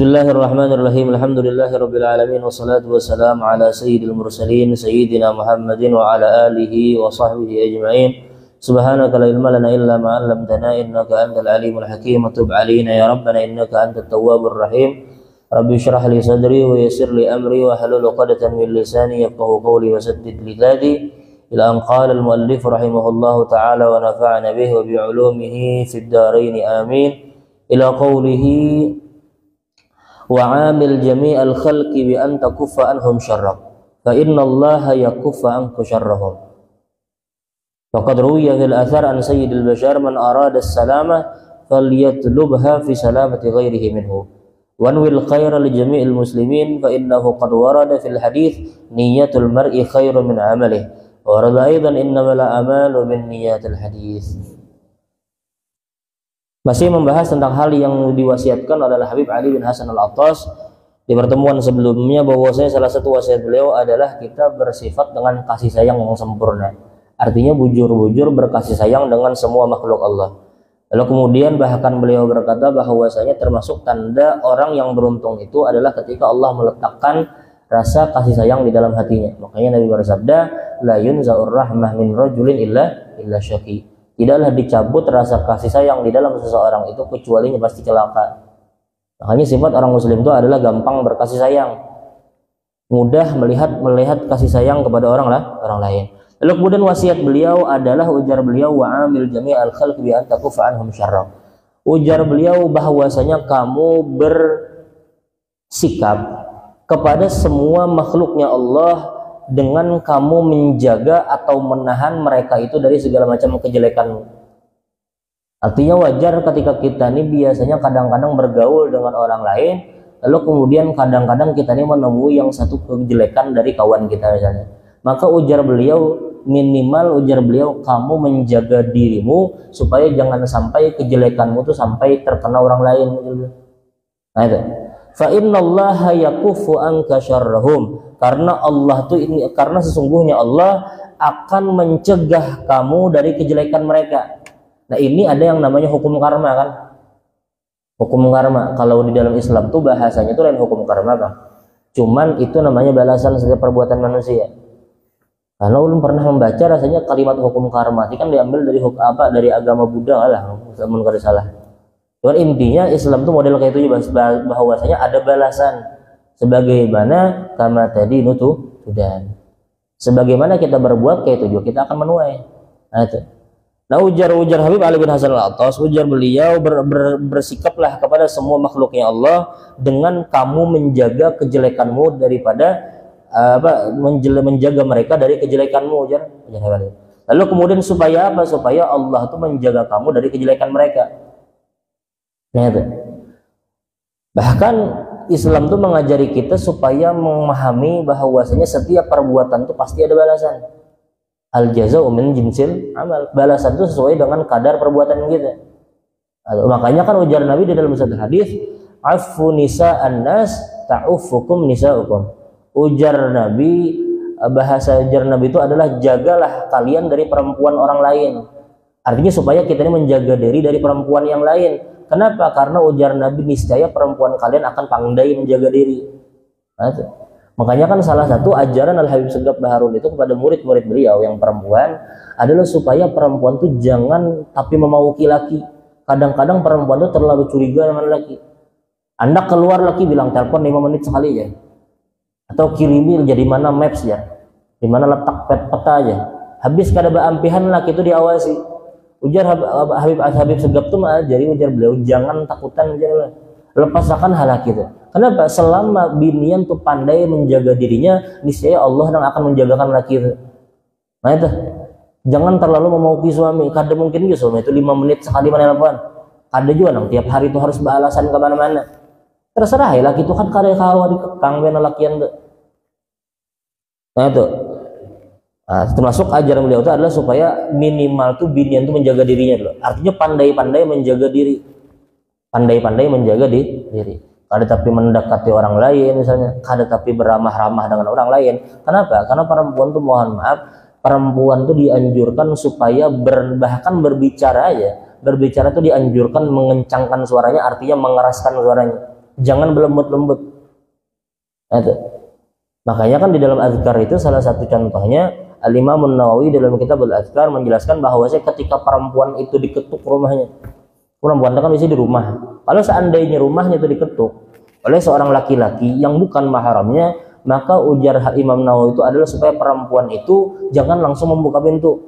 Bismillahirrahmanirrahim. Alhamdulillahirabbil alamin wassalatu wassalamu ala sayyidil mursalin sayyidina Muhammadin wa ala alihi wa sahbihi ajma'in. Subhanaka la ilma lana illa ma 'allamtana innaka antal alimul hakim. Tub 'alaina ya rabbana innaka antat tawwabur rahim. Rabbi shrah li sadri wa yassir li amri wa halul 'uqdatam min lisani yafqahu qawli wa saddid lisadani. Ila an qala al muallif rahimahullahu ta'ala wa nafa'ana bihi wa bi 'ulumihi fid dharain amin. Ila qawlihi وعامل جميع الخلق بأن تكف عنهم شرهم فإن الله يكف عنك شرهم فقد روي في الأثر عن سيد البشر من أراد السلامة فليطلبها في سلامة غيره منه وانوي الخير لجميع المسلمين فإنه قد ورد في الحديث نية المرء خير من عمله ورد أيضا إنما الأعمال بالنيات الحديث. Masih membahas tentang hal yang diwasiatkan oleh Habib Ali bin Hasan Al-Attas di pertemuan sebelumnya, bahwasanya salah satu wasiat beliau adalah kita bersifat dengan kasih sayang yang sempurna. Artinya bujur-bujur berkasih sayang dengan semua makhluk Allah. Lalu kemudian bahkan beliau berkata bahwasanya termasuk tanda orang yang beruntung itu adalah ketika Allah meletakkan rasa kasih sayang di dalam hatinya. Makanya Nabi bersabda, la yunza'ur rahmah min rajulin illa syaqi. Tidaklah dicabut rasa kasih sayang di dalam seseorang itu kecuali pasti celaka. Makanya sifat orang muslim itu adalah gampang berkasih sayang, mudah melihat kasih sayang kepada orang lain. Lalu kemudian wasiat beliau adalah, ujar beliau, wa amil jami'al khalq bi an takufa anhum syarra. Ujar beliau bahwasanya kamu bersikap kepada semua makhluknya Allah dengan kamu menjaga atau menahan mereka itu dari segala macam kejelekan. Artinya wajar ketika kita ini biasanya kadang-kadang bergaul dengan orang lain, lalu kemudian kadang-kadang kita ini menemui yang satu kejelekan dari kawan kita misalnya. Maka ujar beliau, minimal ujar beliau, kamu menjaga dirimu supaya jangan sampai kejelekanmu itu sampai terkena orang lain. Nah itu. Fa innallaha yakufu anka syarrahum. Karena Allah tuh ini, karena sesungguhnya Allah akan mencegah kamu dari kejelekan mereka. Nah ini ada yang namanya hukum karma kan? Hukum karma kalau di dalam Islam tuh bahasanya tuh lain hukum karma kan? Cuman itu namanya balasan setiap perbuatan manusia. Kalau belum pernah membaca rasanya kalimat hukum karma itu kan diambil dari dari agama Buddha lah, namun kalau salah. Cuman intinya Islam tuh model kayak itu, bahwasanya ada balasan. Sebagaimana kama tadi nutu dan sebagaimana kita berbuat kayak itu juga kita akan menuai. Nah itu. Nah ujar Habib Ali bin Hasan Al-Attas, ujar beliau, bersikaplah kepada semua makhluknya Allah dengan kamu menjaga kejelekanmu daripada menjaga mereka dari kejelekanmu, ujar. Lalu kemudian supaya apa? Supaya Allah itu menjaga kamu dari kejelekan mereka. Nah itu. Bahkan Islam tuh mengajari kita supaya memahami bahwasanya setiap perbuatan itu pasti ada balasan. Al jazaa'u min jinsil amal. Balasan itu sesuai dengan kadar perbuatan kita. Makanya kan ujar Nabi di dalam satu hadis, afu nisa'an nas ta'uffukum nisa'ukum. Ujar Nabi, bahasa ujar Nabi itu adalah jagalah kalian dari perempuan orang lain. Artinya supaya kita ini menjaga diri dari perempuan yang lain. Kenapa? Karena ujar Nabi, niscaya perempuan kalian akan pandai menjaga diri. Nah, makanya kan salah satu ajaran Al-Habib Segaf Baharul itu kepada murid-murid beliau yang perempuan adalah supaya perempuan itu jangan tapi memauki laki. Kadang-kadang perempuan itu terlalu curiga dengan laki. Anda keluar laki bilang telepon 5 menit sekali ya. Atau kirimi jadi mana maps ya. Di mana letak peta aja. Habis kada beampihan laki itu diawasi. Ujar Habib Segaf itu jadi ujar beliau, jangan takutan, jangan lepaskan hal itu. Kenapa? Selama binian tuh pandai menjaga dirinya, niscaya Allah yang akan menjagakan laki itu. Nah itu, jangan terlalu memauki suami. Kada mungkin juga suami itu 5 menit sekali menelpon. Ada juga nang tiap hari itu harus beralasan kemana-mana. Terserah ya, laki itu kan kada kawa dikekang bena lakian tuh. Nah itu. Nah, termasuk ajaran beliau itu adalah supaya minimal tuh binian tuh menjaga dirinya dulu. Artinya pandai-pandai menjaga diri, pandai-pandai menjaga diri. Kada tapi mendekati orang lain misalnya, kada tapi beramah-ramah dengan orang lain. Kenapa? Karena perempuan tuh, mohon maaf, perempuan tuh dianjurkan supaya bahkan berbicara tuh dianjurkan mengencangkan suaranya, artinya mengeraskan suaranya. jangan berlembut-lembut. Itu. Makanya kan di dalam azkar itu salah satu contohnya Al-Imam An-Nawawi dalam kitab Al-Azkar menjelaskan bahwa ketika perempuan itu diketuk rumahnya, perempuan itu kan bisa di rumah. Kalau seandainya rumahnya itu diketuk oleh seorang laki-laki yang bukan mahramnya, maka ujar Imam Nawawi itu adalah supaya perempuan itu jangan langsung membuka pintu,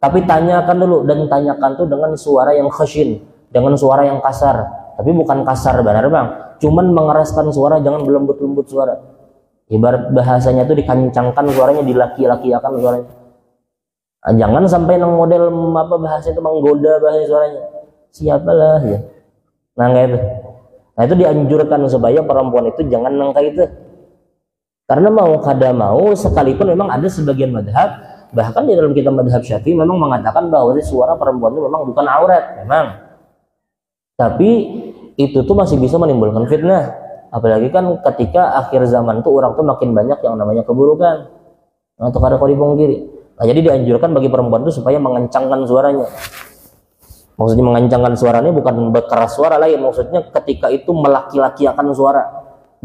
tapi tanyakan dulu, dan tanyakan tuh dengan suara yang khasyin, dengan suara yang kasar, tapi bukan kasar benar bang, cuman mengeraskan suara, jangan berlembut-lembut suara. Ibarat bahasanya tuh dikencangkan suaranya, dilaki-lakiakan suaranya. Nah, jangan sampai nang model apa bahasa itu menggoda bahasa suaranya. Siapalah ya. Nah kayak itu. Nah itu dianjurkan supaya perempuan itu jangan nang kayak itu. Karena mau kada mau, sekalipun memang ada sebagian madhab, bahkan di dalam kitab madhab Syafi'i memang mengatakan bahwa suara perempuan itu memang bukan aurat, memang. Tapi itu tuh masih bisa menimbulkan fitnah. Apalagi kan ketika akhir zaman tuh orang tuh makin banyak yang namanya keburukan atau kada kau dipungkiri. Nah, jadi dianjurkan bagi perempuan itu supaya mengencangkan suaranya. Maksudnya mengencangkan suaranya bukan berkeras suara lain, maksudnya ketika itu melaki-lakiakan suara,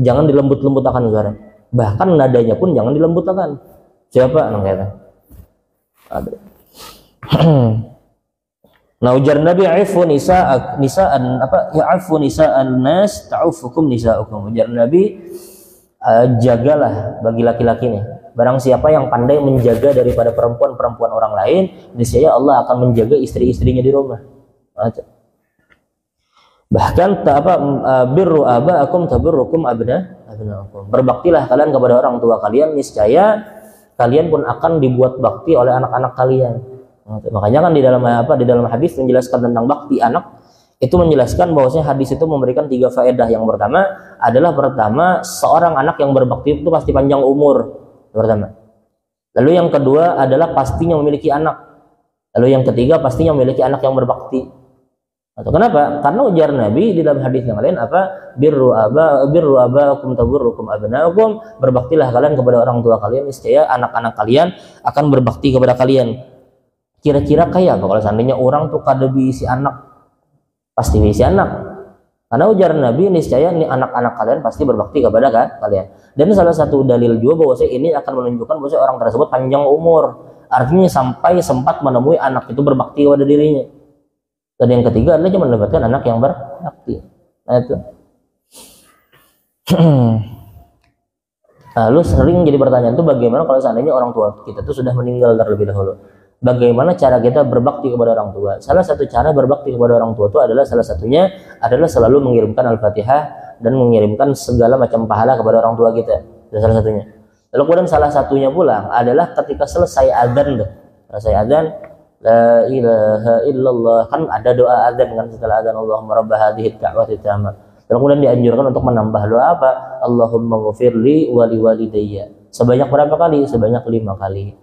jangan dilembut-lembutakan suara. Bahkan nadanya pun jangan dilembutakan. Siapa namanya? Ada. Nah ujar Nabi aifu nisaan apa ya aifu nisaan nas ta'ufukum nisaukum. Ujar Nabi jagalah bagi laki-laki nih. Barang siapa yang pandai menjaga daripada perempuan-perempuan orang lain, niscaya Allah akan menjaga istri-istrinya di rumah. Bahkan birru abaakum taburrukum abnaakum. Berbaktilah kalian kepada orang tua kalian, niscaya kalian pun akan dibuat bakti oleh anak-anak kalian. Makanya kan di dalam hadis menjelaskan tentang bakti anak, itu menjelaskan bahwasanya hadis itu memberikan 3 faedah. Yang pertama adalah seorang anak yang berbakti itu pasti panjang umur, pertama. Lalu yang kedua adalah pastinya memiliki anak. Lalu yang ketiga pastinya memiliki anak yang berbakti. Atau kenapa? Karena ujar Nabi di dalam hadis yang lain birru abaakum taburrukum abnaakum, berbaktilah kalian kepada orang tua kalian, niscaya anak-anak kalian akan berbakti kepada kalian. Kira-kira kayak apa kalau seandainya orang tuh kada diisi anak? Pasti diisi anak. Karena ujar Nabi niscaya nih anak-anak kalian pasti berbakti kepada kalian. Dan salah satu dalil juga bahwa ini akan menunjukkan bahwa orang tersebut panjang umur. Artinya sampai sempat menemui anak itu berbakti kepada dirinya. Dan yang ketiga adalah cuma mendapatkan anak yang berbakti. Nah itu. Lalu sering jadi pertanyaan tuh bagaimana kalau seandainya orang tua kita tuh sudah meninggal terlebih dahulu? Bagaimana cara kita berbakti kepada orang tua? Salah satu cara berbakti kepada orang tua itu adalah selalu mengirimkan Al-Fatihah dan mengirimkan segala macam pahala kepada orang tua kita. Itu salah satunya. Lalu kemudian salah satunya pula adalah ketika selesai adzan, la ilaha illallah, kan ada doa adzan kan setelah adzan, Allahumma rabb hadhihi ad-da'wati tammah. Lalu kemudian dianjurkan untuk menambah doa apa? Allahumma ghfirli wa liwalidayya. Sebanyak berapa kali? Sebanyak 5 kali.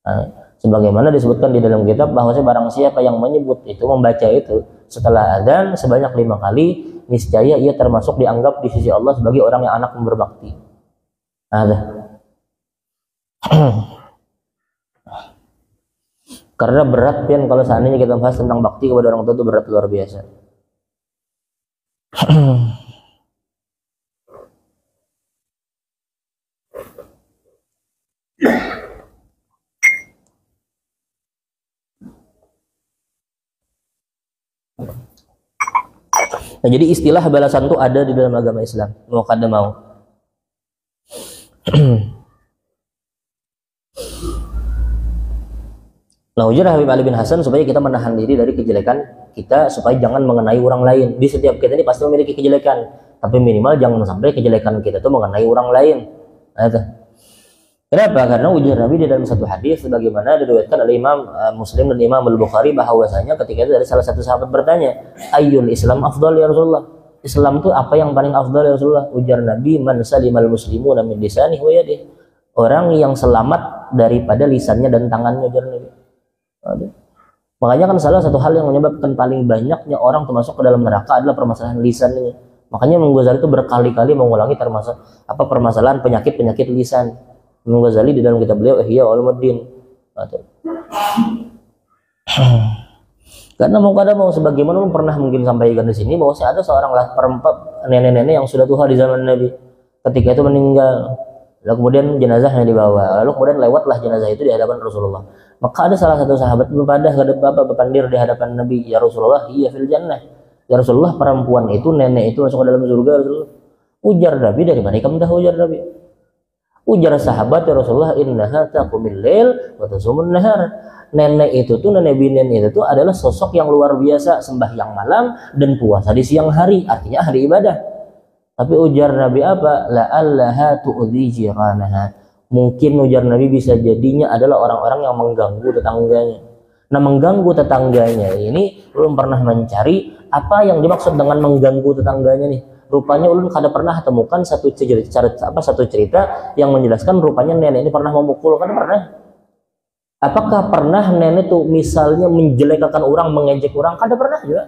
Nah, sebagaimana disebutkan di dalam kitab bahwa barang siapa yang membaca itu setelah adzan sebanyak 5 kali, niscaya ia termasuk dianggap di sisi Allah sebagai orang yang anak yang berbakti. Ada. Karena berat pian kalau seandainya kita bahas tentang bakti kepada orang tua itu berat luar biasa. Nah, jadi istilah balasan itu ada di dalam agama Islam. Mau kada mau. Nah, ujar Habib Ali bin Hasan supaya kita menahan diri dari kejelekan kita, supaya jangan mengenai orang lain. Di setiap kita ini pasti memiliki kejelekan, tapi minimal jangan sampai kejelekan kita itu mengenai orang lain. Nah, itu. Kenapa? Karena ujar Nabi di dalam satu hadis sebagaimana diriwayatkan oleh Imam Muslim dan Imam Al-Bukhari bahwasanya ketika itu dari salah satu sahabat bertanya, "Ayyul Islam afdal ya Rasulullah?" Islam itu apa yang paling afdal ya Rasulullah? Ujar Nabi, "Man salimal muslimuna min lisanihi wa yadihi." Orang yang selamat daripada lisannya dan tangannya, ujar Nabi. Makanya kan salah satu hal yang menyebabkan paling banyaknya orang termasuk ke dalam neraka adalah permasalahan lisannya. Makanya Imam Ghazali itu berkali-kali mengulangi permasalahan penyakit-penyakit lisan. Imam Ghazali di dalam kitab beliau Ihya Ulumuddin. Karena mau kada mau, sebagaimana pernah mungkin sampaikan di sini bahwa ada seorang perempuan nenek-nenek yang sudah tua di zaman Nabi, ketika itu meninggal, lalu kemudian jenazahnya dibawa, lalu kemudian lewatlah jenazah itu di hadapan Rasulullah. Maka ada salah satu sahabat berpandir di hadapan Nabi, ya Rasulullah, iya fil jannah, ya Rasulullah, perempuan itu, nenek itu masuk ke dalam surga Rasulullah. Ujar Nabi, dari mana kamu tahu? Ujar Nabi, ujar sahabat, ya Rasulullah, innaha taqumil lail wa tasumun nahar. Nenek itu tuh, nenek binen itu tuh adalah sosok yang luar biasa, sembahyang malam dan puasa di siang hari, artinya hari ibadah. Tapi ujar Nabi apa? La'allaha tu'dhi jiranaha. Mungkin ujar Nabi bisa jadinya adalah orang-orang yang mengganggu tetangganya. Nah, mengganggu tetangganya ini belum pernah mencari apa yang dimaksud dengan mengganggu tetangganya nih. Rupanya ulun kada pernah temukan satu cerita yang menjelaskan rupanya nenek ini pernah memukul, kan pernah. Apakah pernah nenek tuh misalnya menjelekkan orang, mengejek orang? Kada pernah juga.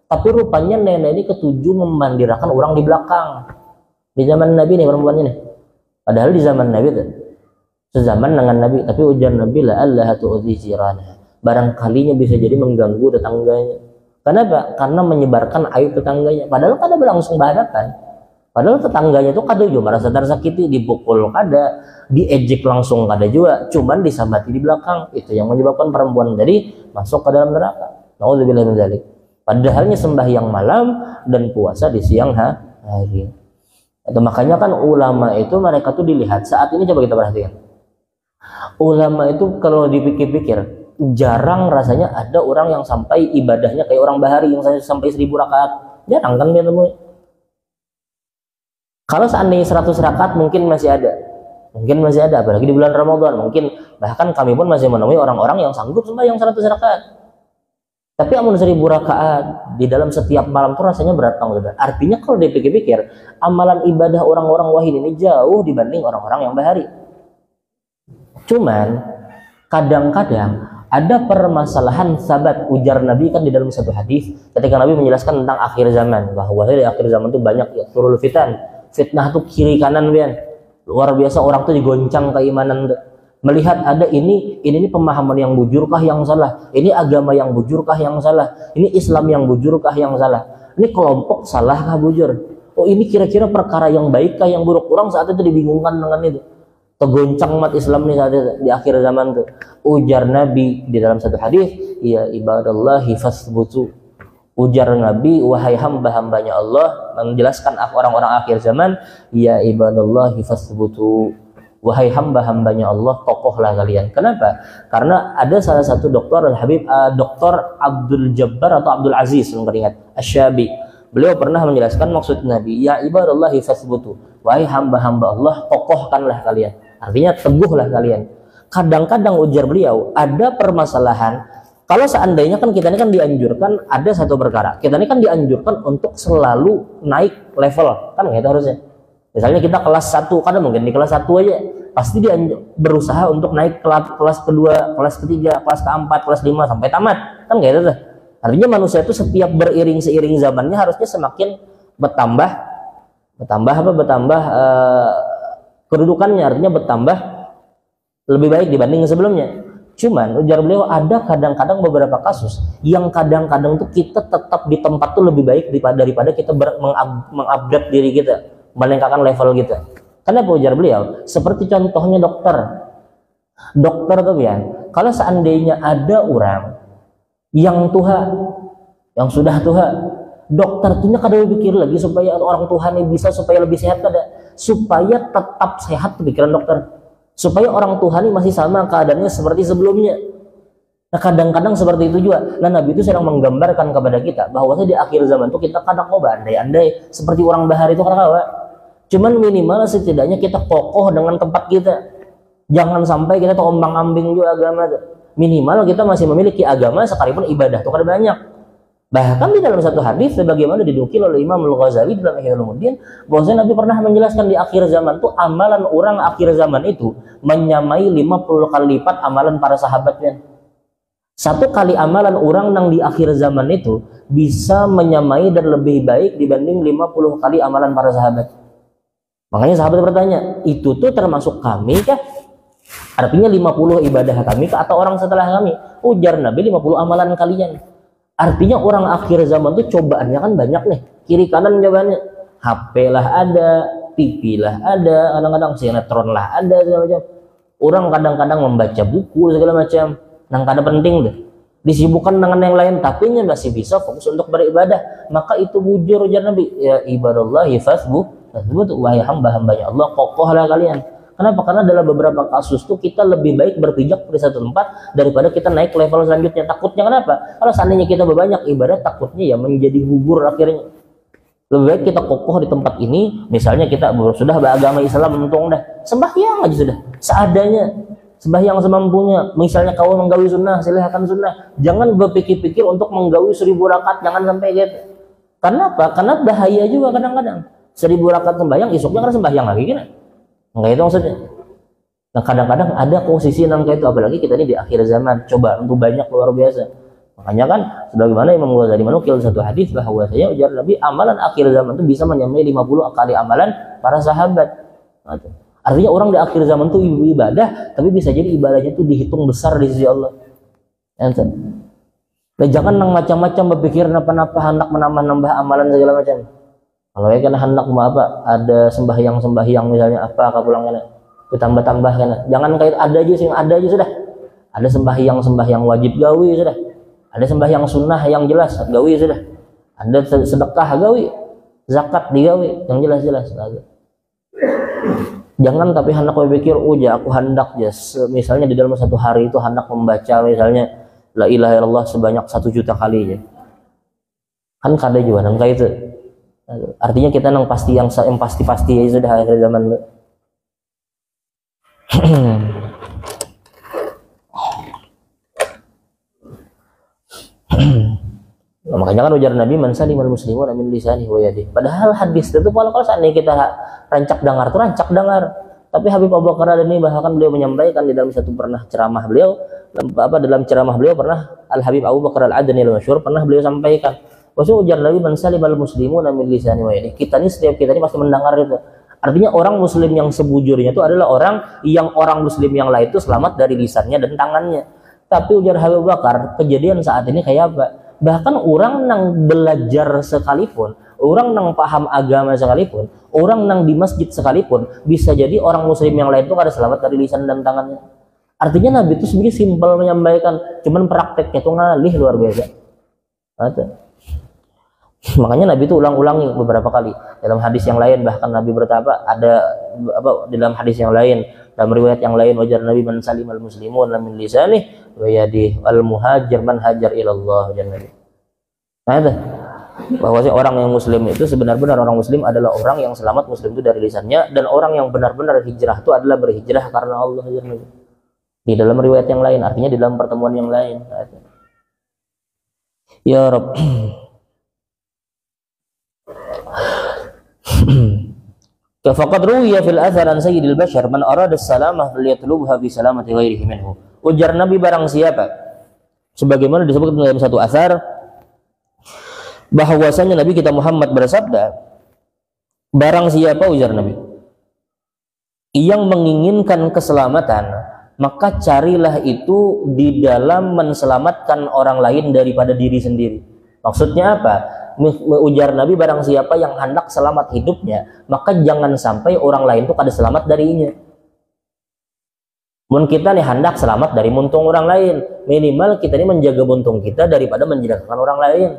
Tapi rupanya nenek ini ketujuh memandirakan orang di belakang. Di zaman Nabi nih perempuannya nih. Padahal di zaman Nabi tuh sezaman dengan Nabi, tapi ujar Nabi, la'allaha tu'dhi jiranaha. Barangkalinya bisa jadi mengganggu tetangganya. Kenapa? Karena menyebarkan aib tetangganya. Padahal kada berlangsung berhadapan. Padahal tetangganya itu kada juga merasa tersakiti, dipukul kada, diejek langsung kada juga, cuman disabati di belakang. Itu yang menyebabkan perempuan tadi masuk ke dalam neraka. Nauzubillah min dzalik. Padahalnya sembahyang malam dan puasa di siang hari. Itu makanya kan ulama itu mereka tuh dilihat saat ini, coba kita perhatikan. Ulama itu kalau dipikir-pikir jarang rasanya ada orang yang sampai ibadahnya kayak orang bahari yang sampai 1000 rakaat. Jarang kan dia temui. Kalau seandainya 100 rakaat mungkin masih ada. Mungkin masih ada, apalagi di bulan Ramadan. Mungkin bahkan kami pun masih menemui orang-orang yang sanggup sembahyang 100 rakaat. Tapi amun 1000 rakaat di dalam setiap malam itu rasanya berat, saudara. Artinya kalau dipikir-pikir, amalan ibadah orang-orang wahid ini jauh dibanding orang-orang yang bahari. Cuman kadang-kadang ada permasalahan sabat, ujar Nabi kan di dalam satu hadis ketika Nabi menjelaskan tentang akhir zaman, bahwa di akhir zaman itu banyak ya turul fitan. Fitnah tuh kiri kanan, Bian. Luar biasa, orang tuh digoncang keimanan tuh. Melihat ada ini pemahaman yang bujurkah yang salah, ini agama yang bujurkah yang salah, ini Islam yang bujurkah yang salah, ini kelompok salahkah bujur, oh ini kira-kira perkara yang baikkah yang buruk. Orang saat itu dibingungkan dengan itu, tergoncang umat Islam nih saat itu, di akhir zaman tuh. Ujar Nabi di dalam satu hadis, ya ibadallahi fasbutu. Ujar Nabi, wahai hamba-hambanya Allah, menjelaskan orang-orang akhir zaman, ya ibadallahi fasbutu. Wahai hamba-hambanya Allah, kokohlah kalian. Kenapa? Karena ada salah satu doktor, Al-Habib Dr. Abdul Jabbar atau Abdul Aziz, ingat Asy-Syabi. Beliau pernah menjelaskan maksud Nabi, ya ibadallahi fasbutu. Wahai hamba-hamba Allah, kokohkanlah kalian. Artinya teguhlah kalian. Kadang-kadang ujar beliau, ada permasalahan. Kalau seandainya kan kita ini kan dianjurkan ada satu perkara, kita ini kan dianjurkan untuk selalu naik level, kan gitu harusnya. Misalnya kita kelas 1, kan mungkin di kelas 1 aja pasti dia berusaha untuk naik kelas kedua, kelas ketiga, kelas keempat, kelas 5 sampai tamat, kan gitu tuh. Artinya manusia itu setiap seiring zamannya harusnya semakin bertambah kedudukannya, artinya bertambah lebih baik dibanding sebelumnya. Cuman ujar beliau, ada kadang-kadang beberapa kasus yang kadang-kadang tuh kita tetap di tempat tuh lebih baik daripada kita mengupgrade diri kita, meningkatkan level kita. Kenapa ujar beliau? Seperti contohnya dokter tuh ya, kalau seandainya ada orang yang yang sudah tua, dokter tuhnya kadang berpikir lagi supaya orang Tuhan ini bisa supaya lebih sehat, supaya tetap sehat pikiran dokter, supaya orang Tuhan ini masih sama keadaannya seperti sebelumnya. Nah kadang-kadang seperti itu juga. Nah Nabi itu sedang menggambarkan kepada kita bahwasanya di akhir zaman itu kita kadang andai-andai seperti orang bahari itu kadang cuman minimal setidaknya kita kokoh dengan tempat kita. Jangan sampai kita terombang-ambing juga agama tuh. Minimal kita masih memiliki agama sekalipun ibadah itu kada banyak. Bahkan di dalam satu hadis sebagaimana dinukil oleh Imam Al-Ghazali dalam Ihya Ulumuddin, bahwasanya Nabi pernah menjelaskan di akhir zaman tuh amalan orang akhir zaman itu menyamai 50 kali lipat amalan para sahabatnya. Satu kali amalan orang yang di akhir zaman itu bisa menyamai dan lebih baik dibanding 50 kali amalan para sahabat. Makanya sahabat bertanya, itu tuh termasuk kami kah? Artinya 50 ibadah kami kah atau orang setelah kami? Ujar Nabi, 50 amalan kalian. Artinya orang akhir zaman tuh cobaannya kan banyak nih, kiri kanan cobaannya. HP lah ada, TV lah ada, kadang-kadang sinetron lah ada, segala macam. Orang kadang-kadang membaca buku segala macam, yang kada penting deh. Disibukkan dengan yang lain, tapi masih bisa fokus untuk beribadah. Maka itu bujur ujar Nabi, ya ibadallahi fasbuh, wahai hamba-hambanya Allah, kokohlah kalian. Kenapa? Karena dalam beberapa kasus tuh kita lebih baik berpijak di satu tempat daripada kita naik ke level selanjutnya. Takutnya kenapa? Kalau seandainya kita berbanyak ibadah, takutnya ya menjadi gugur akhirnya. Lebih baik kita kokoh di tempat ini. Misalnya kita sudah beragama Islam, untung dah sembahyang aja sudah seadanya, sembahyang semampunya. Misalnya kau menggawi sunnah, silahkan sunnah. Jangan berpikir-pikir untuk menggawi 1000 rakaat, jangan sampai gitu. Karena apa? Karena bahaya juga kadang-kadang 1000 rakaat sembahyang, esoknya kan sembahyang lagi kan? Enggak itu maksudnya. Nah kadang-kadang ada posisi nangka itu, apalagi kita ini di akhir zaman, coba untuk banyak luar biasa. Makanya kan sebagaimana Imam Ghazali menukil satu hadis bahwa saya ujar Nabi, amalan akhir zaman itu bisa menyamai 50 kali amalan para sahabat. Artinya orang di akhir zaman itu ibadah, tapi bisa jadi ibadahnya itu dihitung besar di sisi Allah. Nah, jangan nang macam-macam berpikir napa-napa hendak menambah-nambah amalan segala macam. Kalau ya kan hendak mau apa, ada sembahyang misalnya apa kapulang kana ditambah-tambah kana. Jangan kayak ada aja sudah. Ada sembahyang wajib gawi sudah. Ada sembahyang sunnah yang jelas gawi sudah. Ada sedekah gawi, zakat digawi yang jelas-jelas. Jangan tapi hendak berpikir, aku hendak misalnya di dalam satu hari itu hendak membaca misalnya la ilaha illallah sebanyak 1 juta kali ya. Kan kada juga nang kayak itu. Artinya kita nang pasti yang pasti ya sudah akhir zaman. Nah, makanya kan ujar Nabi man salimal muslimuna min lisanihi wa yadihi. Padahal hadis itu kalau seandainya kita rancak dengar. Tapi Habib Abu Bakar Al-Adani bahkan beliau menyampaikan di dalam satu ceramah beliau pernah Al Habib Abu Bakar Al-Adani al-masyhur pernah beliau sampaikan bahwa ujar Nabi man salimal muslimuna min lisanihi wa yadihi. Setiap kita ini pasti mendengar itu. Artinya orang muslim yang sebujurnya itu adalah orang muslim yang lain itu selamat dari lisannya dan tangannya. Tapi ujar Habib Bakar, kejadian saat ini kayak apa? Bahkan orang nang belajar sekalipun, orang nang paham agama sekalipun, orang nang di masjid sekalipun, bisa jadi orang muslim yang lain itu kada selamat dari lisan dan tangannya. Artinya Nabi itu sebenarnya simpel menyampaikan, cuman prakteknya itu ngalih luar biasa. Makanya Nabi itu ulang-ulangi beberapa kali dalam hadis yang lain. Bahkan Nabi berkata dalam hadis yang lain, dalam riwayat yang lain, wajar Nabi man salimal muslimun min lisanihi wa yadihi al muhajir man hajar ilallah jannah. Nah itu bahwa orang yang muslim itu sebenar-benar orang muslim adalah orang yang selamat muslim itu dari lisannya, dan orang yang benar-benar hijrah itu adalah berhijrah karena Allah. Di dalam riwayat yang lain, artinya di dalam pertemuan yang lain. Ya Rabb. Faqad ruwiya fil athar an sayyidil bashar man arada as-salamah falyatlubha bi salamati ghairihi minhu. Ujar Nabi barang siapa, sebagaimana disebutkan dalam satu athar bahwasanya Nabi kita Muhammad bersabda, barang siapa ujar Nabi yang menginginkan keselamatan, maka carilah itu di dalam menselamatkan orang lain daripada diri sendiri. Maksudnya apa? Ujar Nabi barang siapa yang hendak selamat hidupnya, maka jangan sampai orang lain itu kada selamat darinya. Mun kita nih hendak selamat dari muntung orang lain, minimal kita ini menjaga buntung kita daripada menjelekkan orang lain.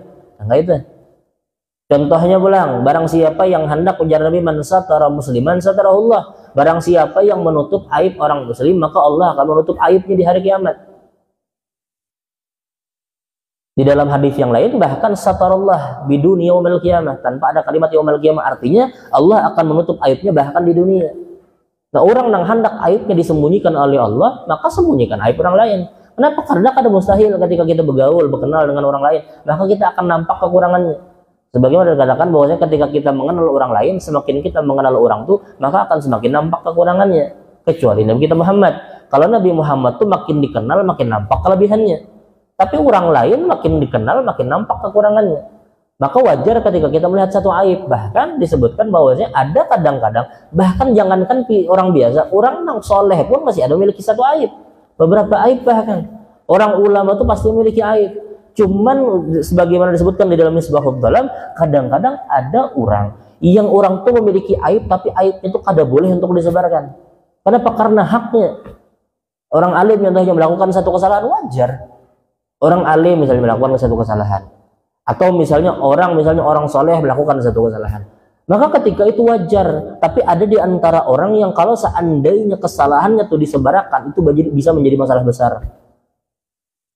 Nah itu contohnya pulang, barang siapa yang hendak, ujar Nabi man satara musliman satarahullah, barang siapa yang menutup aib orang muslim, maka Allah akan menutup aibnya di hari kiamat. Di dalam hadis yang lain bahkan satarallah biduni yaumil qiyamah, tanpa ada kalimat yaumil qiyamah, artinya Allah akan menutup aibnya bahkan di dunia. Nah, orang yang hendak aibnya disembunyikan oleh Allah, maka sembunyikan aib orang lain. Kenapa? Karena kada mustahil ketika kita bergaul, berkenal dengan orang lain, maka kita akan nampak kekurangannya. Sebagaimana dikatakan bahwasanya ketika kita mengenal orang lain, semakin kita mengenal orang tuh, maka akan semakin nampak kekurangannya. Kecuali Nabi kita Muhammad. Kalau Nabi Muhammad tuh makin dikenal, makin nampak kelebihannya. Tapi orang lain makin dikenal, makin nampak kekurangannya. Maka wajar ketika kita melihat satu aib. Bahkan disebutkan bahwasanya ada kadang-kadang, bahkan jangankan orang biasa, orang yang soleh pun masih ada memiliki satu aib. Beberapa aib bahkan. Orang ulama itu pasti memiliki aib. Cuman sebagaimana disebutkan di dalam Misbahul Dhalam, kadang-kadang ada orang yang orang tuh memiliki aib, tapi aib itu kada boleh untuk disebarkan. Kenapa? Karena haknya. Orang alim contohnya melakukan satu kesalahan, wajar. Orang alim misalnya melakukan satu kesalahan, atau misalnya orang soleh melakukan satu kesalahan, maka ketika itu wajar. Tapi ada di antara orang yang kalau seandainya kesalahannya tuh disebarkan, itu bisa menjadi masalah besar.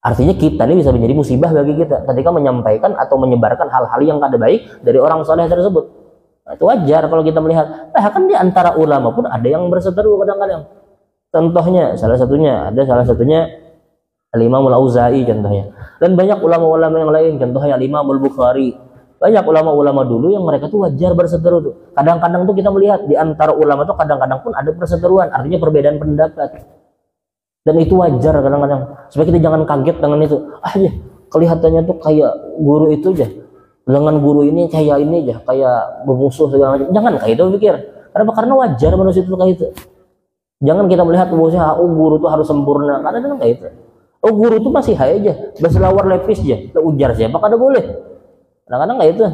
Artinya kita ini bisa menjadi musibah bagi kita ketika menyampaikan atau menyebarkan hal-hal yang kada baik dari orang soleh tersebut. Nah, itu wajar kalau kita melihat. Bahkan di antara ulama pun ada yang berseteru kadang-kadang. Contohnya, salah satunya Al-Imam Al-Auza'i contohnya. Dan banyak ulama-ulama yang lain, contohnya Al-Imam Al-Bukhari. Banyak ulama-ulama dulu yang mereka tuh wajar berseteru tuh. Kadang-kadang tuh kita melihat di antara ulama tuh kadang-kadang pun ada perseteruan, artinya perbedaan pendapat. Dan itu wajar kadang-kadang. Supaya kita jangan kaget dengan itu. Ya, kelihatannya tuh kayak guru itu aja. Dengan guru ini kayak ini aja, kayak bermusuh segala macam. Jangan kayak itu pikir. Kenapa? Karena wajar manusia itu kayak itu. Jangan kita melihat bahwasanya guru itu harus sempurna. Karena itu kayak itu. Guru itu masih hai aja, berselawar lepis aja. Ujar siapa kada boleh. Kadang-kadang kayak itu.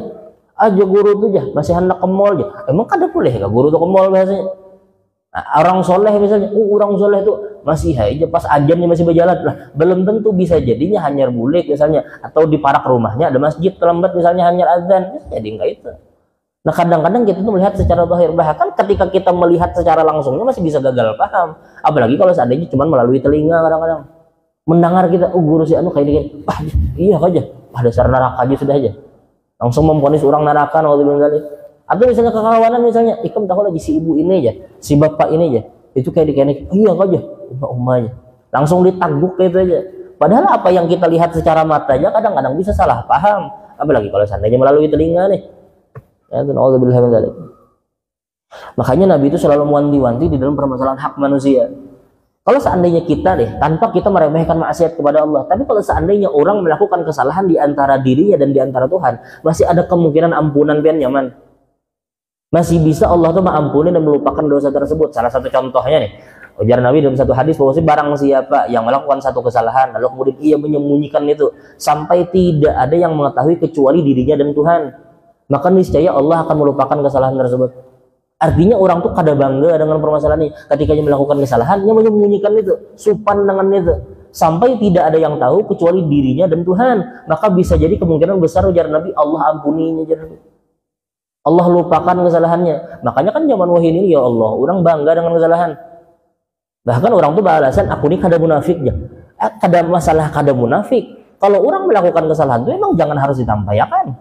Aja guru itu aja masih hendak ke mall aja. Emang kada boleh enggak guru itu ke mall biasanya? Nah, orang soleh misalnya, orang soleh itu masih hai aja pas ajannya masih berjalan lah. Belum tentu bisa jadinya hanyar bulik misalnya, atau di parak rumahnya ada masjid terlambat misalnya hanyar azan. Jadi enggak itu. Nah, kadang-kadang kita tuh melihat secara zahir, bahkan ketika kita melihat secara langsungnya masih bisa gagal paham. Apalagi kalau seandainya cuma melalui telinga kadang-kadang. Mendengar kita, guru si anu kayak gini. Iya aja. Dasar neraka aja sudah aja. Langsung memvonis orang neraka naudzubillah. Atau misalnya kekawanan misalnya, ikam tahu lagi si ibu ini aja, si bapak ini aja. Itu kayak dikenek, iya aja. Umma aja. Langsung ditaguk kayak itu aja. Padahal apa yang kita lihat secara mata aja kadang-kadang bisa salah paham. Apalagi kalau seandainya melalui telinga nih. Ya, makanya Nabi itu selalu mewanti-wanti di dalam permasalahan hak manusia. Kalau seandainya kita deh, tanpa kita meremehkan maksiat kepada Allah, tapi kalau seandainya orang melakukan kesalahan di antara dirinya dan di antara Tuhan, masih ada kemungkinan ampunan pian nyaman. Masih bisa Allah tuh mengampuni dan melupakan dosa tersebut. Salah satu contohnya nih, ujar Nabi dalam satu hadis bahwa barang siapa yang melakukan satu kesalahan lalu kemudian ia menyembunyikan itu sampai tidak ada yang mengetahui kecuali dirinya dan Tuhan, maka niscaya Allah akan melupakan kesalahan tersebut. Artinya orang tuh kada bangga dengan permasalahan ini. Ketika dia melakukan kesalahan, dia menyembunyikan itu, supan dengan itu, sampai tidak ada yang tahu kecuali dirinya dan Tuhan. Maka bisa jadi kemungkinan besar ujar Nabi Allah ampuninya, Allah lupakan kesalahannya. Makanya kan zaman wahyu ini ya Allah, orang bangga dengan kesalahan. Bahkan orang tuh beralasan aku ini kada munafik ya. Kada masalah kada munafik. Kalau orang melakukan kesalahan itu emang jangan harus ditampakkan.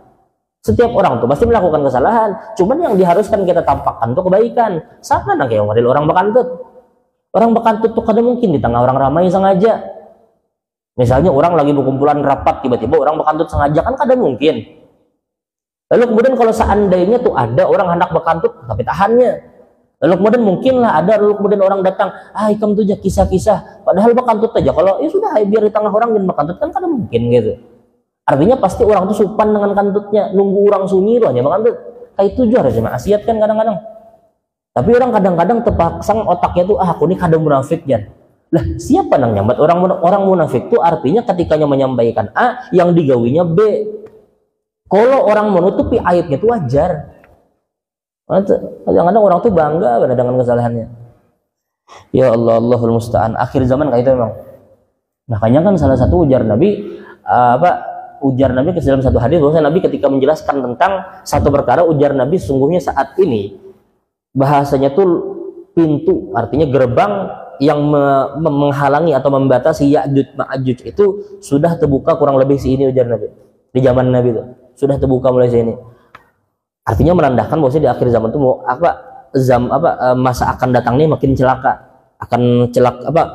Setiap orang tuh pasti melakukan kesalahan, cuman yang diharuskan kita tampakkan tuh kebaikan. Sama kayak model orang bekantut. Orang bekantut tuh kadang mungkin di tengah orang ramai sengaja. Misalnya orang lagi berkumpulan rapat, tiba-tiba orang bekantut sengaja, kan kadang mungkin. Lalu kemudian kalau seandainya tuh ada orang hendak bekantut, tapi tahannya. Lalu kemudian mungkinlah ada, lalu kemudian orang datang, ikam tuh aja kisah-kisah, padahal bekantut aja. Kalau ya sudah, biar di tengah orang dan bekantut kan kadang mungkin gitu. Artinya pasti orang itu supan dengan kantutnya, nunggu orang sunyi loh aja makan tuh. Kayak itu juga harusnya maksiat kan kadang-kadang. Tapi orang kadang-kadang terpaksang otaknya tuh aku ini kada munafik ya. Lah siapa nang nyambat orang munafik tuh artinya ketikanya menyampaikan A yang digawinya B. Kalau orang menutupi aibnya itu wajar. Kadang-kadang orang tuh bangga dengan kesalahannya. Ya Allah, Allahul musta'an. Akhir zaman kayak itu memang. Makanya kan salah satu ujar Nabi ujar Nabi ke dalam satu hadis bahwa Nabi ketika menjelaskan tentang satu perkara, ujar Nabi sungguhnya saat ini bahasanya tuh pintu, artinya gerbang yang menghalangi atau membatasi Ya'juj Ma'juj itu sudah terbuka kurang lebih sini, ujar Nabi. Di zaman Nabi itu sudah terbuka mulai sini. Artinya menandakan bahwa di akhir zaman itu masa akan datang ini makin celaka.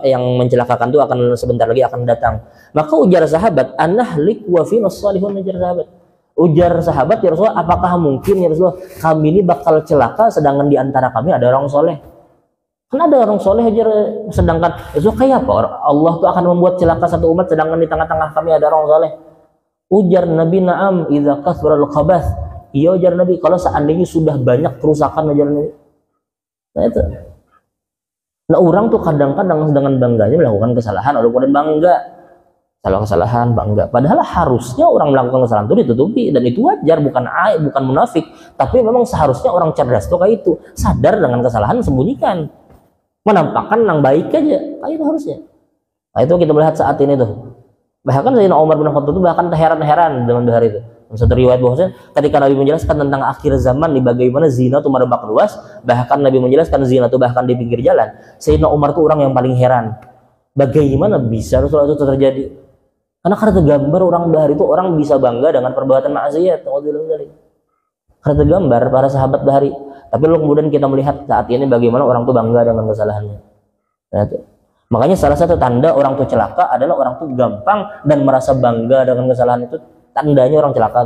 Yang mencelakakan itu akan sebentar lagi akan datang. Maka ujar sahabat, anahlik wa fina shalihun, ujar sahabat. Ujar sahabat, ya Rasulullah, apakah mungkin ya Rasulullah kami ini bakal celaka sedangkan di antara kami ada orang soleh? Kan ada orang soleh aja, sedangkan Rasulullah kayak apa? Allah tuh akan membuat celaka satu umat sedangkan di tengah-tengah kami ada orang soleh. Ujar Nabi, na'am idza kasral khabath. Iya ujar Nabi, kalau seandainya sudah banyak kerusakan, ujar Nabi. Nah itu. Nah orang tuh kadang-kadang dengan bangganya melakukan kesalahan, lalu kemudian bangga. kesalahan bangga, padahal harusnya orang melakukan kesalahan itu ditutupi, dan itu wajar, bukan aib, bukan munafik, tapi memang seharusnya orang cerdas tuh kayak itu, sadar dengan kesalahan, sembunyikan, menampakkan yang baik aja, kayak itu harusnya. Nah itu kita melihat saat ini tuh, bahkan Sayyidina Umar bin Khattab itu bahkan heran-heran dengan hari itu. Satu riwayat bahwasanya ketika Nabi menjelaskan tentang akhir zaman nih, bagaimana zina itu merebak luas, bahkan Nabi menjelaskan zina itu bahkan di pinggir jalan, Sayyidina Umar tuh orang yang paling heran, bagaimana bisa Rasulullah itu terjadi. Karena tergambar orang bahar itu orang bisa bangga dengan perbuatan maksiat. Karena tergambar para sahabat bahari. Tapi lalu kemudian kita melihat saat ini bagaimana orang itu bangga dengan kesalahannya. Nah, makanya salah satu tanda orang itu celaka adalah orang itu gampang dan merasa bangga dengan kesalahan itu. Tandanya orang celaka.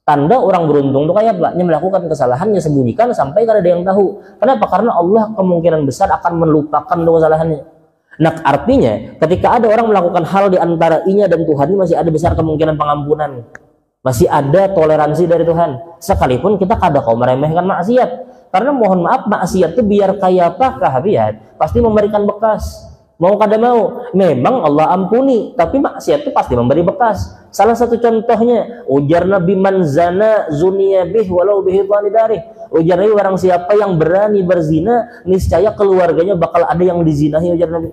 Tanda orang beruntung itu kayak apa? Melakukan kesalahannya sembunyikan sampai kada ada yang tahu. Kenapa? Karena Allah kemungkinan besar akan melupakan kesalahannya. Nah artinya ketika ada orang melakukan hal di antara inya dan Tuhan, masih ada besar kemungkinan pengampunan, masih ada toleransi dari Tuhan, sekalipun kita kada kau meremehkan maksiat. Karena mohon maaf, maksiat itu biar kayak apakah biar pasti memberikan bekas, mau kada mau memang Allah ampuni, tapi maksiat itu pasti memberi bekas. Salah satu contohnya ujar Nabi, man zana zunia bih walau bihi darih. Ujar Nabi, orang siapa yang berani berzina, niscaya keluarganya bakal ada yang dizinahi, ujar Nabi,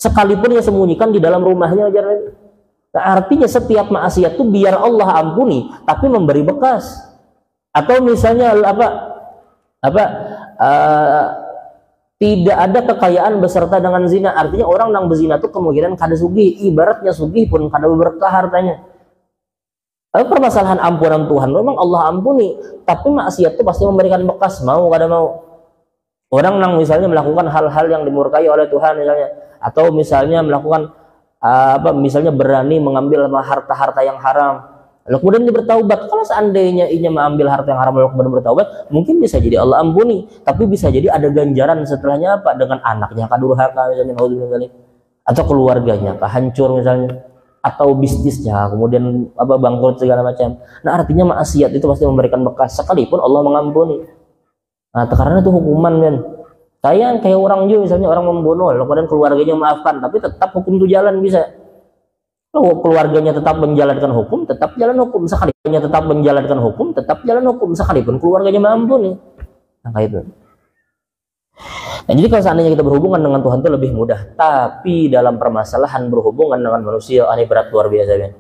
sekalipun dia sembunyikan di dalam rumahnya, ujar Nabi. Nah, artinya setiap maksiat itu biar Allah ampuni tapi memberi bekas. Atau misalnya tidak ada kekayaan beserta dengan zina, artinya orang yang berzina itu kemungkinan kada sugih, ibaratnya sugih pun kada berkah hartanya. Permasalahan ampunan Tuhan, memang Allah ampuni, tapi maksiat itu pasti memberikan bekas, mau kada mau. Orang yang misalnya melakukan hal-hal yang dimurkai oleh Tuhan misalnya, atau misalnya melakukan misalnya berani mengambil harta-harta yang haram, lalu kemudian dia bertaubat. Kalau seandainya ia mengambil harta yang haram lalu kemudian bertaubat, mungkin bisa jadi Allah ampuni, tapi bisa jadi ada ganjaran setelahnya apa? Dengan anaknya kadurhaka misalnya, atau keluarganya hancur misalnya, atau bisnisnya kemudian bangkrut segala macam. Nah artinya maksiat itu pasti memberikan bekas sekalipun Allah mengampuni. Nah karena itu hukuman kan, kayak orang juga misalnya orang membunuh lalu kemudian keluarganya maafkan, tapi tetap hukum itu jalan bisa. Lalu keluarganya tetap menjalankan hukum, tetap jalan hukum, sekalipun tetap menjalankan hukum, tetap jalan hukum, sekalipun keluarganya mengampuni. Nah kayak itu. Nah, jadi kalau seandainya kita berhubungan dengan Tuhan itu lebih mudah, tapi dalam permasalahan berhubungan dengan manusia aneh berat luar biasa kan.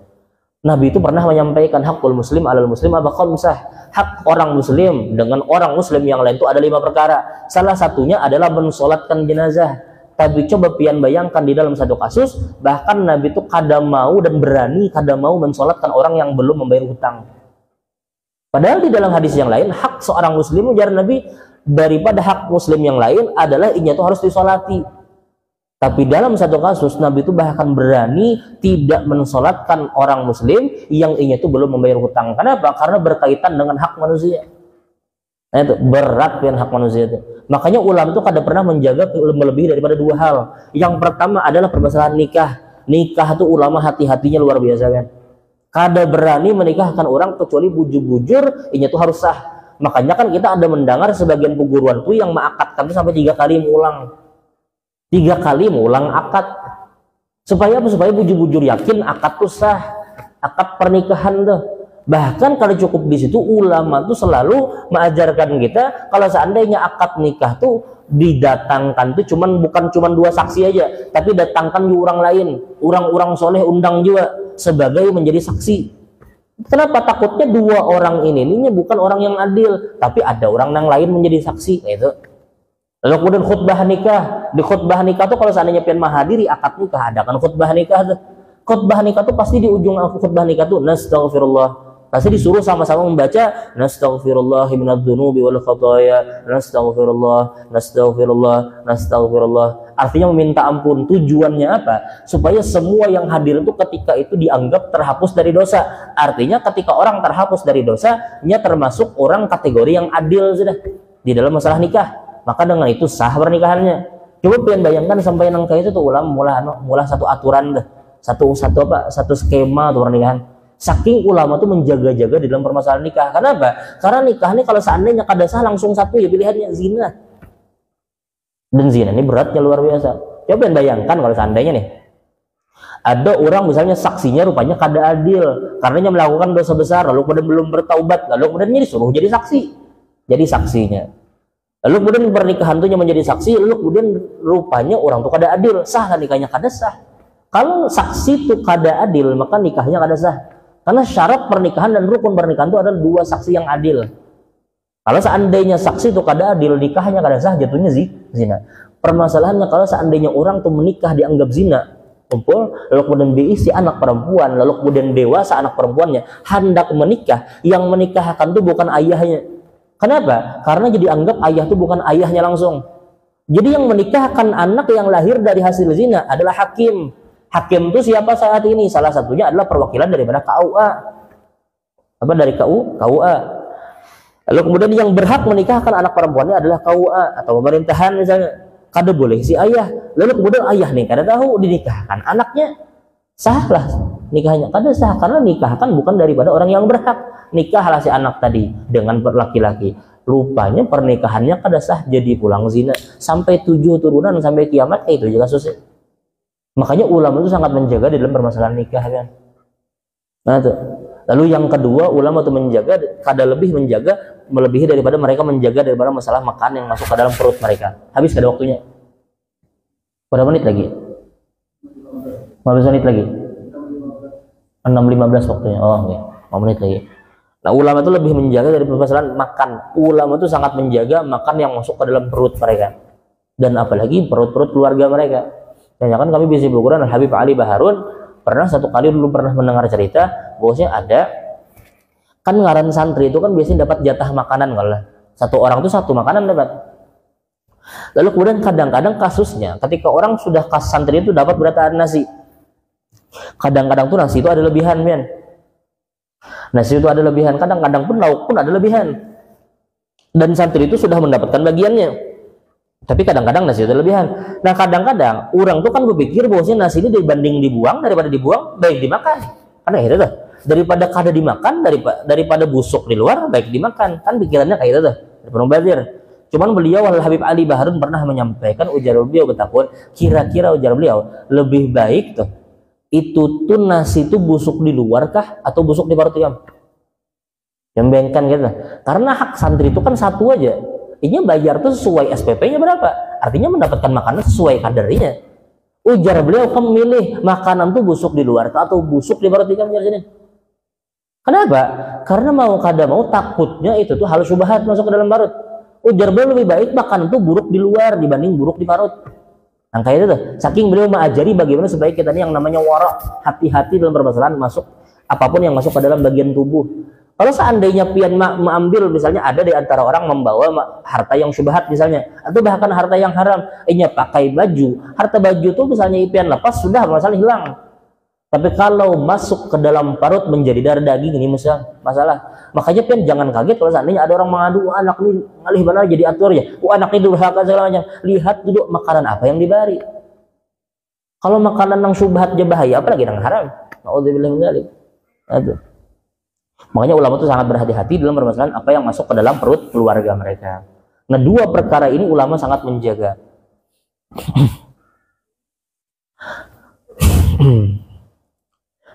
Nabi itu pernah menyampaikan hakul muslim alal muslim khamsah. Hak orang muslim dengan orang muslim yang lain itu ada 5 perkara. Salah satunya adalah mensolatkan jenazah. Tapi coba pian bayangkan di dalam satu kasus, bahkan Nabi itu kada mau dan berani kada mau mensolatkan orang yang belum membayar hutang. Padahal di dalam hadis yang lain, hak seorang muslim ujar Nabi daripada hak muslim yang lain adalah inya itu harus disolati. Tapi dalam satu kasus Nabi itu bahkan berani tidak mensolatkan orang muslim yang inya itu belum membayar hutang. Kenapa? Karena berkaitan dengan hak manusia. Nah itu berat kan hak manusia itu. Makanya ulama itu kada pernah menjaga melebihi daripada 2 hal. Yang pertama adalah permasalahan nikah. Nikah itu ulama hati-hatinya luar biasa kan. Kada berani menikahkan orang kecuali bujur-bujur inya itu harus sah. Makanya kan kita ada mendengar sebagian peguruan tuh yang mengakadkan itu sampai 3 kali mengulang. 3 kali mengulang akad. Supaya apa? Supaya bujur-bujur yakin akad tuh sah. Akad pernikahan tuh. Bahkan kalau cukup di situ ulama tuh selalu mengajarkan kita kalau seandainya akad nikah tuh didatangkan tuh bukan cuman 2 saksi aja, tapi datangkan juga orang lain, orang-orang soleh undang juga sebagai menjadi saksi. Kenapa? Takutnya 2 orang ini bukan orang yang adil, tapi ada orang yang lain menjadi saksi gitu. Lalu kemudian khutbah nikah. Di khutbah nikah tuh kalau seandainya pian menghadiri akad nikah, ada kan khutbah nikah tuh. Khutbah nikah tuh pasti di ujung khutbah nikah tuh nastaghfirullah. Pasti disuruh sama-sama membaca nastaghfirullah minadz-dzunubi wal khataaya, nastaghfirullah, nastaghfirullah, nastaghfirullah. Artinya meminta ampun. Tujuannya apa? Supaya semua yang hadir itu ketika itu dianggap terhapus dari dosa. Artinya ketika orang terhapus dari dosa, nya termasuk orang kategori yang adil sudah di dalam masalah nikah. Maka dengan itu sah pernikahannya. Coba pengen bayangkan sampai nang kayak itu tuh mulai satu aturan dah, satu skema tuh pernikahan. Saking ulama tuh menjaga-jaga di dalam permasalahan nikah. Kenapa? Karena nikah ini kalau seandainya kada sah langsung satu ya pilihannya zina. Dan zina ini beratnya luar biasa. Coba bayangkan kalau seandainya nih Ada orang misalnya saksinya rupanya kada adil, karenanya melakukan dosa besar, lalu kemudian belum bertaubat, lalu kemudian disuruh jadi saksi, jadi saksinya. Lalu kemudian pernikahan itu menjadi saksi, lalu kemudian rupanya orang itu kada adil, sah lah nikahnya, kada sah. Kalau saksi itu kada adil, maka nikahnya kada sah. Karena syarat pernikahan dan rukun pernikahan itu adalah dua saksi yang adil. Kalau seandainya saksi itu kada adil, nikahnya kada sah, jatuhnya zina. Permasalahannya kalau seandainya orang tuh menikah dianggap zina, kumpul, lalu kemudian diisi anak perempuan, lalu kemudian dewasa anak perempuannya hendak menikah, yang menikahkan itu bukan ayahnya. Kenapa? Karena jadi anggap ayah itu bukan ayahnya langsung. Jadi yang menikahkan anak yang lahir dari hasil zina adalah hakim. Hakim itu siapa saat ini? Salah satunya adalah perwakilan daripada KUA. Apa dari KUA. Lalu kemudian yang berhak menikahkan anak perempuannya adalah KUA atau pemerintahan misalnya. Kada boleh si ayah. Lalu kemudian ayah nih kada tahu dinikahkan anaknya, sahlah nikahnya. Kada sah karena nikahkan bukan daripada orang yang berhak. Nikahlah si anak tadi dengan laki-laki. Rupanya pernikahannya kada sah, jadi pulang zina sampai 7 turunan sampai kiamat, itu juga susah. Makanya ulama itu sangat menjaga di dalam permasalahan nikah kan. Nah tuh. Lalu yang kedua, ulama itu menjaga, kada lebih menjaga melebihi daripada mereka menjaga daripada masalah makan yang masuk ke dalam perut mereka. Habis kada waktunya. Berapa menit lagi? 15 menit lagi. 6.15 waktunya. Oh, oke. 5 menit lagi. Nah, ulama itu lebih menjaga dari permasalahan makan. Ulama itu sangat menjaga makan yang masuk ke dalam perut mereka. Dan apalagi perut-perut keluarga mereka. Dan ya kan kami bisa berukuran Habib Ali Baharun pernah satu kali dulu pernah mendengar cerita bahwasanya ada kan ngaran santri itu kan biasanya dapat jatah makanan, kalau satu orang itu satu makanan dapat. Lalu kemudian kadang-kadang kasusnya ketika orang sudah kas santri itu dapat berataan nasi, kadang-kadang tuh nasi itu ada lebihan men. Nasi itu ada lebihan, kadang-kadang pun lauk pun ada lebihan, dan santri itu sudah mendapatkan bagiannya, tapi kadang-kadang nasi itu ada lebihan. Nah kadang-kadang orang tuh kan berpikir bahwasanya nasi ini dibanding dibuang, daripada dibuang baik dimakan, karena itu tuh daripada kada dimakan, daripada busuk di luar baik dimakan, kan pikirannya kayak itu tuh daripada bazir. Cuman beliau Habib Ali Baharun pernah menyampaikan, ujar beliau betapun kira-kira ujar beliau lebih baik tuh itu tuh nasi itu busuk di luar kah atau busuk di parut ayam? Yang bengkan gitu. Karena hak santri itu kan satu aja. Ini bayar tuh sesuai SPP-nya berapa? Artinya mendapatkan makanan sesuai kadarnya. Ujar beliau, kamu milih makanan tuh busuk di luar atau busuk di parut ayam? Kenapa? Karena mau kada mau takutnya itu tuh hal syubhat masuk ke dalam parut. Ujar beliau lebih baik makanan tuh buruk di luar dibanding buruk di parut. Nah kayak itu tuh, saking beliau mengajari bagaimana supaya kita ini yang namanya wara, hati-hati dalam permasalahan masuk apapun yang masuk ke dalam bagian tubuh. Kalau seandainya pian mengambil, misalnya ada di antara orang membawa harta yang syubhat misalnya, atau bahkan harta yang haram, inya pakai baju, harta baju tuh misalnya pian lepas sudah masalah hilang. Tapi kalau masuk ke dalam parut menjadi darah daging, ini masalah. Makanya pian jangan kaget kalau seandainya ada orang mengadu, anak ini ngalih benar jadi atur ya, anak ini durhaka segala macam. Lihat duduk makanan apa yang dibari. Kalau makanan yang syubhat aja bahaya, apalagi yang haram. Nauzubillah min dzalik. Aduh. Makanya ulama itu sangat berhati-hati dalam permasalahan apa yang masuk ke dalam perut keluarga mereka. Nah, dua perkara ini ulama sangat menjaga.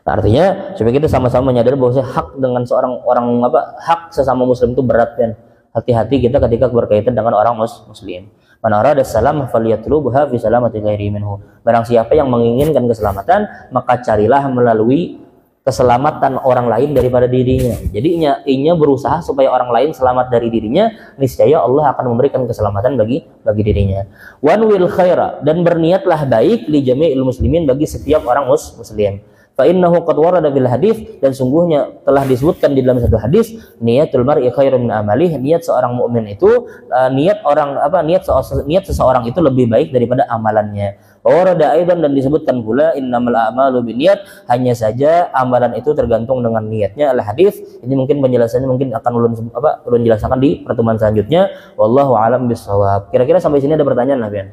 Nah, artinya supaya kita sama-sama menyadari bahwa hak dengan seorang orang hak sesama muslim itu berat kan. Hati-hati kita ketika berkaitan dengan orang muslim. Man arada salam falyatlubha fi salamati ghairi minhu. Barang siapa yang menginginkan keselamatan, maka carilah melalui keselamatan orang lain daripada dirinya. Jadi inya berusaha supaya orang lain selamat dari dirinya, niscaya Allah akan memberikan keselamatan bagi dirinya. Wan wil khaira, dan berniatlah baik li jami'il muslimin, bagi setiap orang muslim. Fa innahu qad warada bil hadis, dan sungguhnya telah disebutkan di dalam satu hadis, niyatul mar'i khairun min amalih, niat seorang mukmin itu niat seseorang itu lebih baik daripada amalannya. Warada aidan, dan disebutkan pula innamal a'malu binniyat, hanya saja amalan itu tergantung dengan niatnya. Al hadis ini mungkin penjelasannya mungkin akan ulun jelaskan di pertemuan selanjutnya. Wallahu a'lam bishawab. Kira-kira sampai sini ada pertanyaan lah, Bian?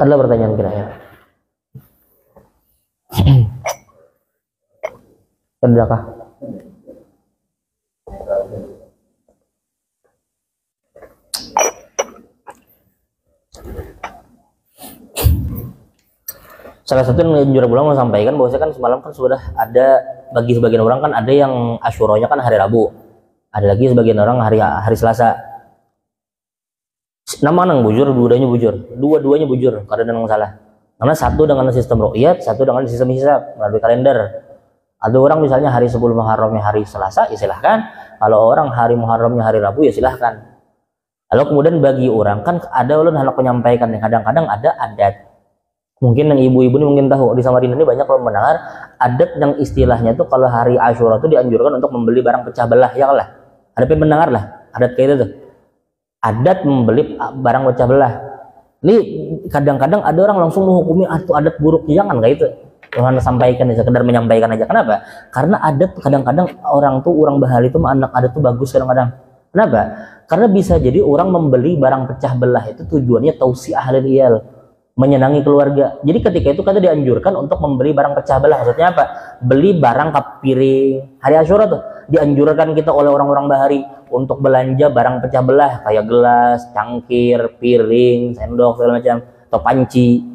Adalah pertanyaan kira-kira. Adakah? Salah satu yang juru ulama sampaikan bahwasanya kan semalam kan sudah ada, bagi sebagian orang kan ada yang Asyuranya kan hari Rabu, ada lagi sebagian orang hari Selasa. Nama nang bujur, dua-duanya bujur karena ada yang salah. Karena satu dengan sistem ru'yat, satu dengan sistem hisab melalui kalender. Ada orang misalnya hari 10 Muharramnya hari Selasa, ya silahkan. Kalau orang hari Muharramnya hari Rabu, ya silahkan. Lalu kemudian bagi orang kan ada ulun hendak menyampaikan, kadang-kadang ada adat. Mungkin yang ibu-ibu ini mungkin tahu, di Samarinda ini banyak orang mendengar adat yang istilahnya itu kalau hari Asyura itu dianjurkan untuk membeli barang pecah belah, ya lah. Ada yang mendengar lah adat kayak itu tuh. Adat membeli barang pecah belah. Ini kadang-kadang ada orang langsung menghukumi itu adat buruk, jangan kayak itu. Tuhan sampaikan, sekedar menyampaikan aja. Kenapa? Karena adat kadang-kadang orang bahali itu anak adat tuh bagus kadang-kadang. Kenapa? Karena bisa jadi orang membeli barang pecah belah itu tujuannya tausiah lil iyal, menyenangi keluarga. Jadi ketika itu kita dianjurkan untuk membeli barang pecah belah. Maksudnya apa? Beli barang piring. Hari Asyura tuh dianjurkan kita oleh orang-orang bahari untuk belanja barang pecah belah kayak gelas, cangkir, piring, sendok segala macam, atau panci.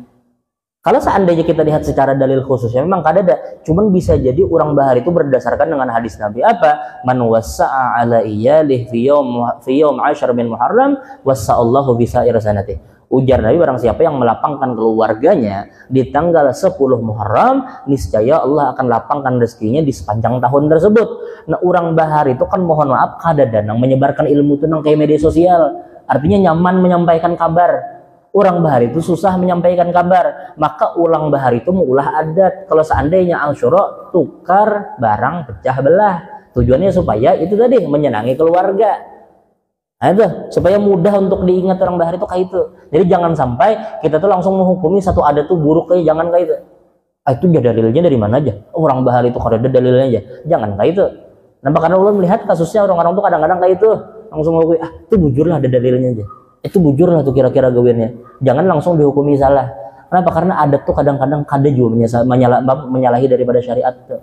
Kalau seandainya kita lihat secara dalil khususnya memang kadada, cuman bisa jadi orang bahari itu berdasarkan dengan hadis Nabi apa? Man wassa'a ala iyalih fi yawm 10 min Muharram wassa'allahu bi sa'ir sanatih. Ujar Nabi, barang siapa yang melapangkan keluarganya di tanggal 10 Muharram, niscaya Allah akan lapangkan rezekinya di sepanjang tahun tersebut. Nah, orang bahari itu kan mohon maaf kadada nang menyebarkan ilmu itu nang kayak media sosial. Artinya nyaman menyampaikan kabar. Orang bahari itu susah menyampaikan kabar, maka ulang bahari itu mengulah adat. Kalau seandainya Asyura tukar barang pecah belah, tujuannya supaya itu tadi menyenangi keluarga. Nah, itu supaya mudah untuk diingat orang bahari itu kayak itu. Jadi jangan sampai kita tuh langsung menghukumi satu adat tuh buruk, kayak jangan kayak itu. Itu dalilnya dari mana aja? Orang bahari itu kalau ada dalilnya aja, jangan kayak itu. Nampak karena ulun melihat kasusnya orang-orang tuh kadang-kadang kayak itu langsung menghukumi, itu bujurlah ada dalilnya aja. Itu bujur lah tuh kira-kira gawennya. Jangan langsung dihukumi salah. Kenapa? Karena adat tuh kadang-kadang kada juga menyalahi daripada syariat tuh.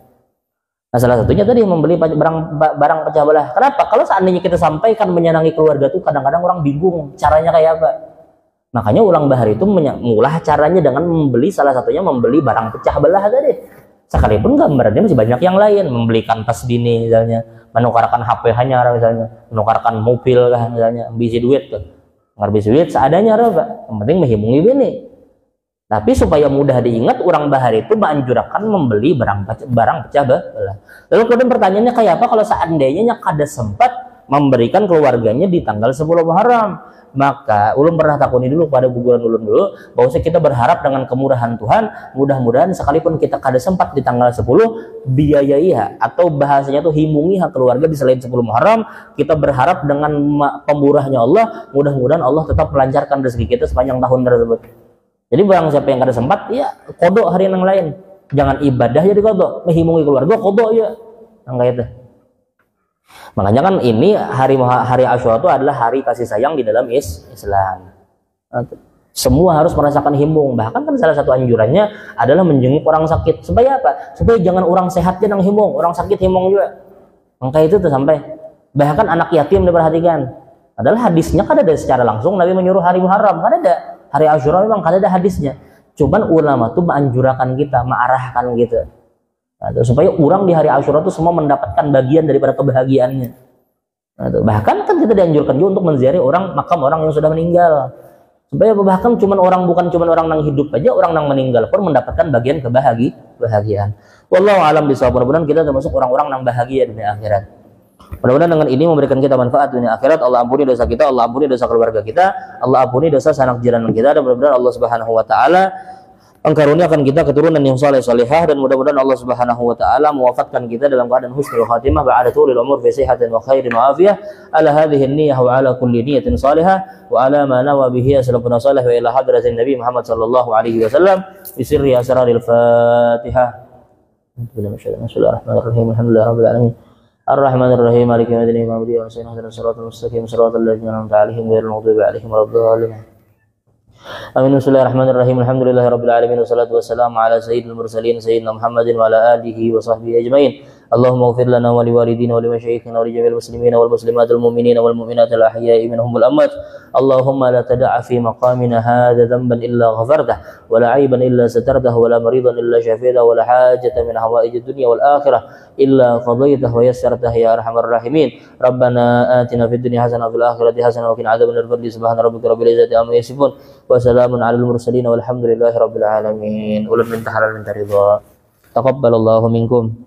Nah, salah satunya tadi membeli barang pecah belah. Kenapa? Kalau seandainya kita sampaikan menyenangi keluarga tuh kadang-kadang orang bingung caranya kayak apa. Makanya ulang bahari itu mengulah caranya dengan membeli, salah satunya membeli barang pecah belah tadi. Sekalipun gambarnya masih banyak yang lain, membeli kanvas dini misalnya, menukarkan HP hanya misalnya, menukarkan mobil kah misalnya, bisi duit tuh. Ngarbis duit seadanya apa? Yang penting menghimungi bini. Tapi supaya mudah diingat, orang bahari itu menganjurkan membeli barang pecah belah. Lalu kemudian pertanyaannya kayak apa kalau seandainya kada sempat memberikan keluarganya di tanggal 10 Muharram? Maka ulun pernah takuni dulu pada guguran ulun dulu bahwa kita berharap dengan kemurahan Tuhan, mudah-mudahan sekalipun kita kada sempat di tanggal 10, biayaiha atau bahasanya tuh himungi hak keluarga di selain 10 Muharram. Kita berharap dengan pemurahnya Allah, mudah-mudahan Allah tetap melancarkan rezeki kita sepanjang tahun tersebut. Jadi barang siapa yang kada sempat, ya kodok hari yang lain. Jangan ibadah jadi kodok, menghimungi keluarga kodok ya. Yang kayak itu. Makanya kan ini hari Asyura itu adalah hari kasih sayang di dalam Islam. Semua harus merasakan himbung. Bahkan kan salah satu anjurannya adalah menjenguk orang sakit. Supaya apa? Supaya jangan orang sehatnya yang himbung, orang sakit himbung juga. Maka itu tuh sampai bahkan anak yatim diperhatikan. Adalah hadisnya kan ada secara langsung Nabi menyuruh hari Muharram, kan ada. Hari Asyura memang kan ada hadisnya. Cuman ulama tuh menganjurkan kita, mengarahkan gitu. Nah, supaya orang di hari Asyura itu semua mendapatkan bagian daripada kebahagiaannya. Nah, bahkan kan kita dianjurkan juga untuk menziarahi makam orang yang sudah meninggal. Supaya bahkan bukan cuma orang yang hidup aja, orang yang meninggal pun mendapatkan bagian kebahagiaan. Wallahu a'lam bishawab. Mudah-mudahan kita termasuk orang-orang yang bahagia di akhirat. Mudah-mudahan dengan ini memberikan kita manfaat dunia akhirat. Allah ampuni dosa kita, Allah ampuni dosa keluarga kita, Allah ampuni dosa sanak jiran kita, dan mudah-mudahan Allah Subhanahu wa taala mengkaruniakan kita keturunan yang saleh salihah, dan mudah-mudahan Allah Subhanahu wa taala mewafatkan kita dalam keadaan husnul khatimah ba'da tulil umur fi sihatin wa khairin wa afiyah ala hadhihi an-niyyah wa ala kulli niyyatin salihah wa ala ma nawa bihi salafuna salih wa ila hadratin nabi Muhammad sallallahu alaihi wasallam bi sirri asraril Fatihah. Bismillahirrahmanirrahim. Alhamdulillahirabbil alamin. Ar-Rahmanir Rahim. Maliki yaumiddin. Iyyaka na'budu wa iyyaka nasta'in. Ihdinas siratal mustaqim. Siratal ladzina an'amta 'alaihim ghairil maghdubi 'alaihim waladdallin. Amin. Bismillahirrahmanirrahim. Alhamdulillahirabbil alamin wassalatu wassalamu ala sayyidil mursalin sayyidina Muhammadin wa ala alihi wa sahbihi ajmain. Allahumma ighfir lana wa liwalidina wa limasyayikhina wa lijami'il muslimina wal muslimatil mu'minina wal mu'minatil ahya'i minhum wal amwat. Allahumma la tada'a fi maqamina hadha dhanban illa ghafartah wa la 'aiban illa satartah wa la maridan illa syafitah wa la hajatan min hawaijid dunya wal akhirah illa qadaitah wa yassartah ya arhamar rahimin. Rabbana atina fid dunya hasanah wa fil akhirati hasanah wa qina adzabannar. Subhana rabbika rabbil izzati amma yasifun wa salamun 'alal mursalin walhamdulillahi rabbil alamin. Ulun minta halal minta ridha. Taqabbalallahu minkum.